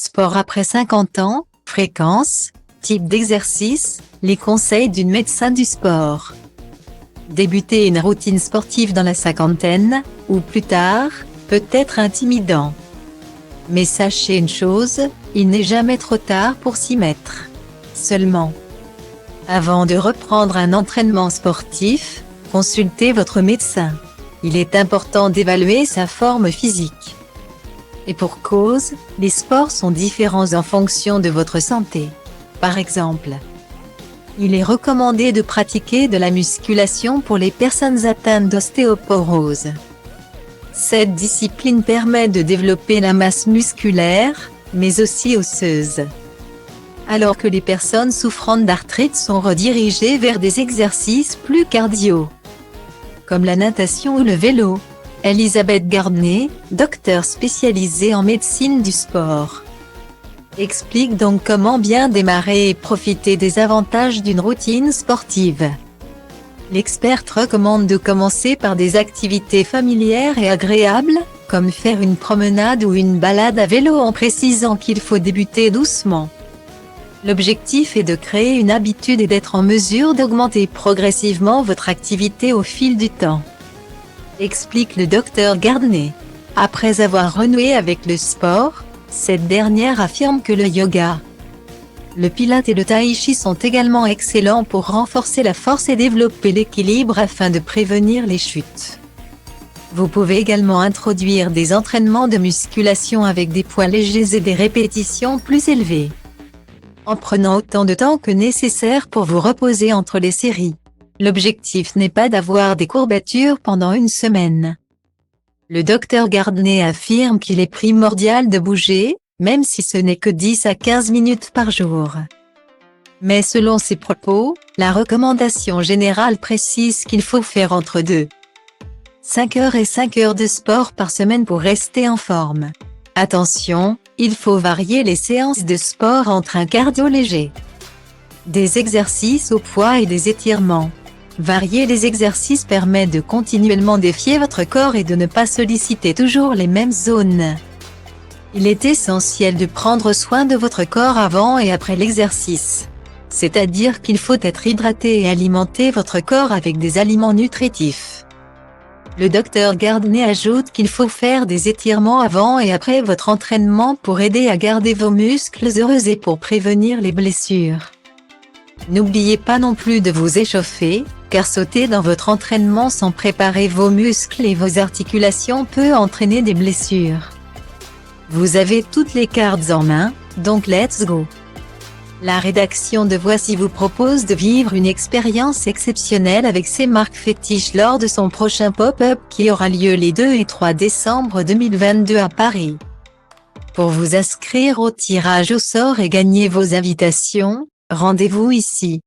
Sport après 50 ans, fréquence, type d'exercice, les conseils d'une médecin du sport. Débuter une routine sportive dans la cinquantaine, ou plus tard, peut être intimidant. Mais sachez une chose, il n'est jamais trop tard pour s'y mettre. Seulement, avant de reprendre un entraînement sportif, consultez votre médecin. Il est important d'évaluer sa forme physique. Et pour cause, les sports sont différents en fonction de votre santé. Par exemple, il est recommandé de pratiquer de la musculation pour les personnes atteintes d'ostéoporose. Cette discipline permet de développer la masse musculaire, mais aussi osseuse. Alors que les personnes souffrant d'arthrite sont redirigées vers des exercices plus cardio, comme la natation ou le vélo. Elisabeth Gardner, docteure spécialisée en médecine du sport, explique donc comment bien démarrer et profiter des avantages d'une routine sportive. L'experte recommande de commencer par des activités familières et agréables, comme faire une promenade ou une balade à vélo, en précisant qu'il faut débuter doucement. L'objectif est de créer une habitude et d'être en mesure d'augmenter progressivement votre activité au fil du temps, explique le docteur Gardner. Après avoir renoué avec le sport, cette dernière affirme que le yoga, le pilate et le tai chi sont également excellents pour renforcer la force et développer l'équilibre afin de prévenir les chutes. Vous pouvez également introduire des entraînements de musculation avec des poids légers et des répétitions plus élevées, en prenant autant de temps que nécessaire pour vous reposer entre les séries. L'objectif n'est pas d'avoir des courbatures pendant une semaine. Le docteur Gardner affirme qu'il est primordial de bouger, même si ce n'est que 10 à 15 minutes par jour. Mais selon ses propos, la recommandation générale précise qu'il faut faire entre 5 heures et 5 heures de sport par semaine pour rester en forme. Attention, il faut varier les séances de sport entre un cardio léger, des exercices au poids et des étirements. Varier les exercices permet de continuellement défier votre corps et de ne pas solliciter toujours les mêmes zones. Il est essentiel de prendre soin de votre corps avant et après l'exercice. C'est-à-dire qu'il faut être hydraté et alimenter votre corps avec des aliments nutritifs. Le docteur Gardner ajoute qu'il faut faire des étirements avant et après votre entraînement pour aider à garder vos muscles heureux et pour prévenir les blessures. N'oubliez pas non plus de vous échauffer, car sauter dans votre entraînement sans préparer vos muscles et vos articulations peut entraîner des blessures. Vous avez toutes les cartes en main, donc let's go! La rédaction de Voici vous propose de vivre une expérience exceptionnelle avec ses marques fétiches lors de son prochain pop-up qui aura lieu les 2 et 3 décembre 2022 à Paris. Pour vous inscrire au tirage au sort et gagner vos invitations, rendez-vous ici.